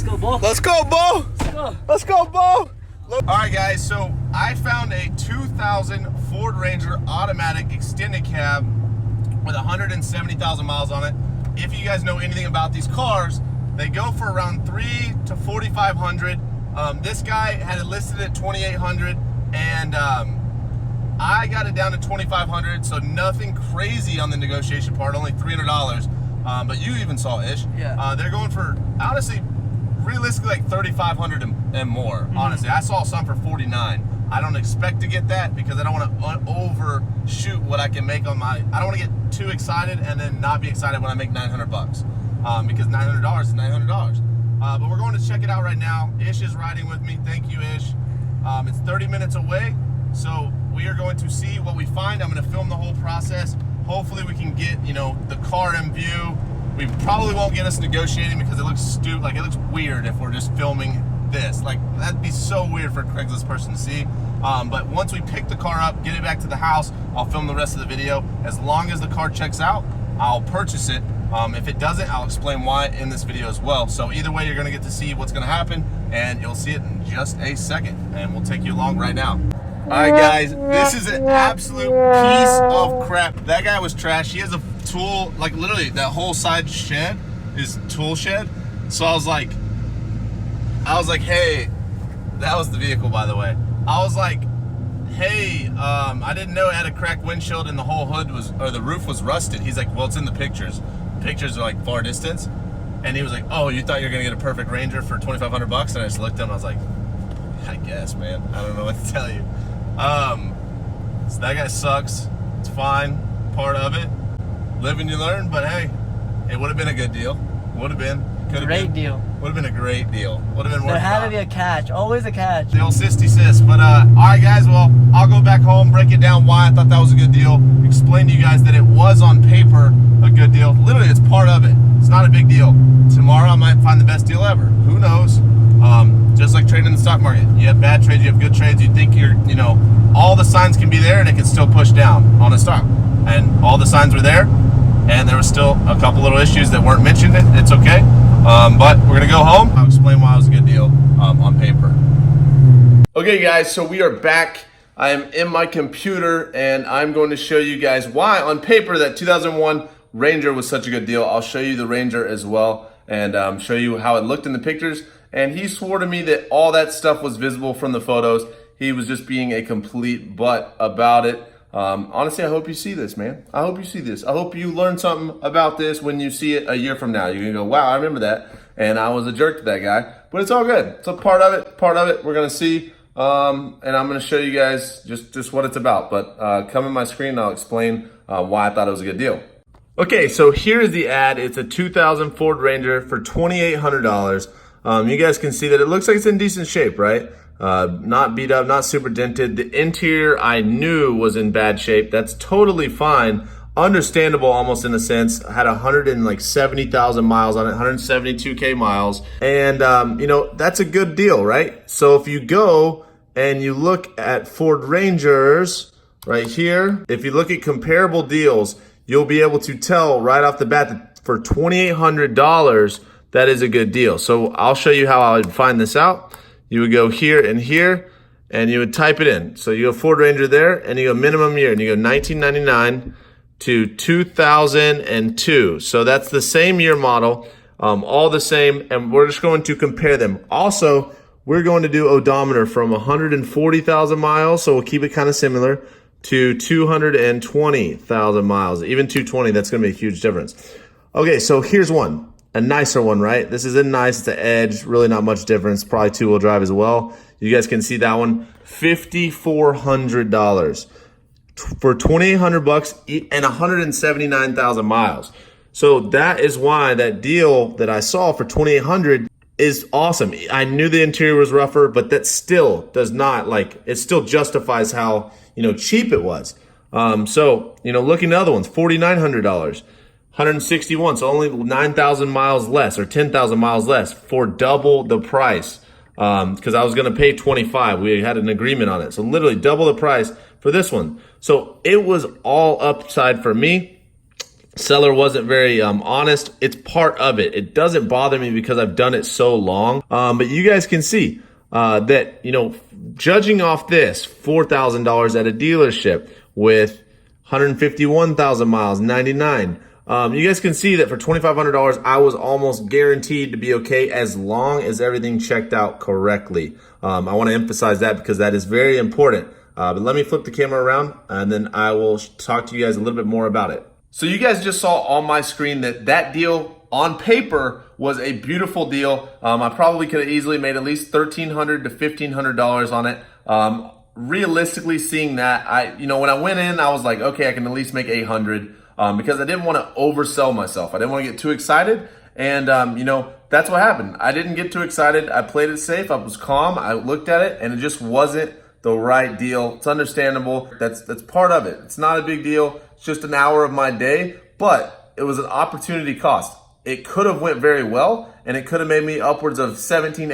Let's go, Bo. Let's go, Bo. Let's go. Let's go, Bo. All right, guys. So I found a 2000 Ford Ranger automatic extended cab with 170,000 miles on it. If you guys know anything about these cars, they go for around $3,000 to $4,500. This guy had it listed at $2,800, and I got it down to $2,500. So nothing crazy on the negotiation part, only $300. But you even saw Ish. Yeah. They're going for, honestly, realistically, like $3,500 and more. Honestly, I saw some for $49. I don't expect to get that because I don't want to overshoot what I can make on my. I don't want to get too excited and then not be excited when I make $900 because $900 is $900. But we're going to check it out right now. Ish is riding with me. Thank you, Ish. It's 30 minutes away, so we are going to see what we find. I'm going to film the whole process. Hopefully, we can get the car in view. We probably won't get us negotiating because it looks stupid. Like, it looks weird if we're just filming this. Like, that'd be so weird for a Craigslist person to see. But once we pick the car up, get it back to the house, I'll film the rest of the video. As long as the car checks out, I'll purchase it. If it doesn't, I'll explain why in this video as well. So either way, you're gonna get to see what's gonna happen, and you'll see it in just a second. And we'll take you along right now. All right, guys, this is an absolute piece of crap. That guy was trash. He has a tool, like literally that whole side shed is tool shed. So I was like, hey, that was the vehicle, by the way. I was like, hey, I didn't know it had a cracked windshield and the whole hood was, or the roof was rusted. He's like, well, it's in the pictures. Pictures are like far distance. And he was like, oh, you thought you were gonna get a perfect Ranger for $2,500? And I just looked at him, I was like, I guess, man. I don't know what to tell you. So that guy sucks. It's fine, part of it. Live and you learn, but hey, it would have been a good deal. Would have been. Great deal. Would have been a great deal. Would have been worth it. There had to be a catch. Always a catch. The old sissy sis. But all right, guys. Well, I'll go back home, break it down why I thought that was a good deal. Explain to you guys that it was on paper a good deal. Literally, it's part of it. It's not a big deal. Tomorrow, I might find the best deal ever. Who knows? Just like trading in the stock market. You have bad trades. You have good trades. You think all the signs can be there, and it can still push down on a stock. And all the signs were there, and there was still a couple little issues that weren't mentioned. It's okay. But we're gonna go home. I'll explain why it was a good deal on paper. Okay, guys, so we are back. I am in my computer, and I'm going to show you guys why on paper that 2001 Ranger was such a good deal. I'll show you the Ranger as well, and show you how it looked in the pictures. And he swore to me that all that stuff was visible from the photos. He was just being a complete butt about it. Honestly, I hope you see this, man. I hope you see this. I hope you learn something about this when you see it a year from now. You're gonna go, wow, I remember that. And I was a jerk to that guy. But it's all good. It's a part of it. We're gonna see. And I'm gonna show you guys just what it's about. But come in my screen and I'll explain why I thought it was a good deal. Okay, so here's the ad. It's a 2000 Ford Ranger for $2,800. You guys can see that it looks like it's in decent shape, right? Not beat up, not super dented. The interior I knew was in bad shape. That's totally fine. Understandable almost in a sense. I had 170,000 miles on it, 172K miles. And, that's a good deal, right? So if you go and you look at Ford Rangers right here, if you look at comparable deals, you'll be able to tell right off the bat that for $2,800, that is a good deal. So I'll show you how I would find this out. You would go here, and you would type it in. So you go Ford Ranger there, and you go minimum year, and you go 1999 to 2002. So that's the same year model, all the same, and we're just going to compare them. Also, we're going to do odometer from 140,000 miles, so we'll keep it kind of similar, to 220,000 miles. Even 220, that's going to be a huge difference. Okay, so here's one. A nicer one, right? This is a nice, it's an Edge, really not much difference, probably two-wheel drive as well. You guys can see that one, $5,400 for $2,800 and 179,000 miles. So that is why that deal that I saw for $2,800 is awesome. I knew the interior was rougher, but that still does not, it still justifies how, cheap it was. So, looking at other ones, $4,900. 161, so only 9,000 miles less or 10,000 miles less for double the price. Because I was going to pay 25. We had an agreement on it. So literally double the price for this one. So it was all upside for me. seller wasn't very honest. It's part of it. It doesn't bother me because I've done it so long. But you guys can see that, you know, judging off this $4,000 at a dealership with 151,000 miles, 99. You guys can see that for $2,500, I was almost guaranteed to be okay as long as everything checked out correctly. I want to emphasize that because that is very important. But let me flip the camera around and then I will talk to you guys a little bit more about it. So you guys just saw on my screen that that deal on paper was a beautiful deal. I probably could have easily made at least $1,300 to $1,500 on it. Realistically seeing that, when I went in, I was like, okay, I can at least make 800 because I didn't want to oversell myself. I didn't want to get too excited. And, that's what happened. I didn't get too excited. I played it safe. I was calm. I looked at it and it just wasn't the right deal. It's understandable. That's part of it. It's not a big deal. It's just an hour of my day, but it was an opportunity cost. It could have went very well and it could have made me upwards of $1,700,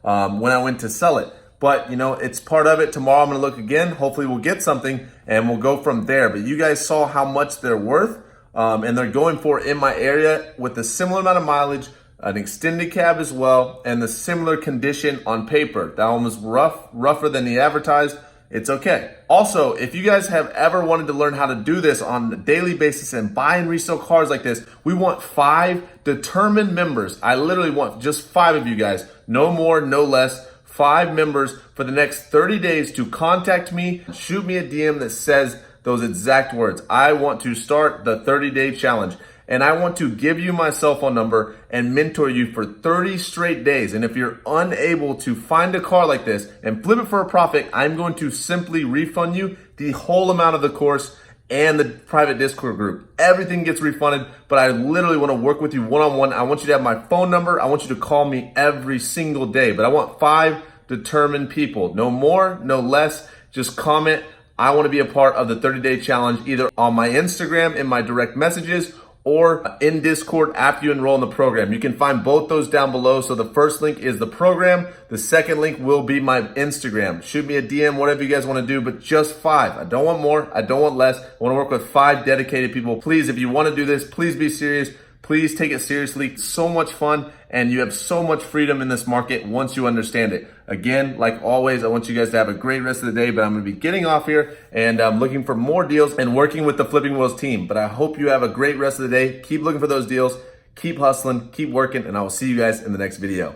$1,800 when I went to sell it. But it's part of it. Tomorrow I'm gonna look again. Hopefully we'll get something and we'll go from there. But you guys saw how much they're worth and they're going for in my area with a similar amount of mileage, an extended cab as well, and the similar condition on paper. That one was rougher than the advertised. It's okay. Also, if you guys have ever wanted to learn how to do this on a daily basis and buy and resell cars like this, we want 5 determined members. I literally want just 5 of you guys, no more, no less. 5 members for the next 30 days to contact me, shoot me a DM that says those exact words. I want to start the 30-day challenge and I want to give you my cell phone number and mentor you for 30 straight days. And if you're unable to find a car like this and flip it for a profit, I'm going to simply refund you the whole amount of the course and the private Discord group. Everything gets refunded, but I literally want to work with you one-on-one. I want you to have my phone number. I want you to call me every single day, but I want 5 determined people. No more, no less. Just comment, I want to be a part of the 30-day challenge, either on my Instagram in my direct messages or in Discord after you enroll in the program. You can find both those down below. So the first link is the program. The second link will be my Instagram. Shoot me a DM, whatever you guys want to do, but just 5. I don't want more. I don't want less. I want to work with 5 dedicated people. Please, if you want to do this, please be serious. Please take it seriously. It's so much fun and you have so much freedom in this market once you understand it. Again, like always, I want you guys to have a great rest of the day, but I'm going to be getting off here and I'm looking for more deals and working with the Flipping Wheels team. But I hope you have a great rest of the day. Keep looking for those deals. Keep hustling, keep working, and I will see you guys in the next video.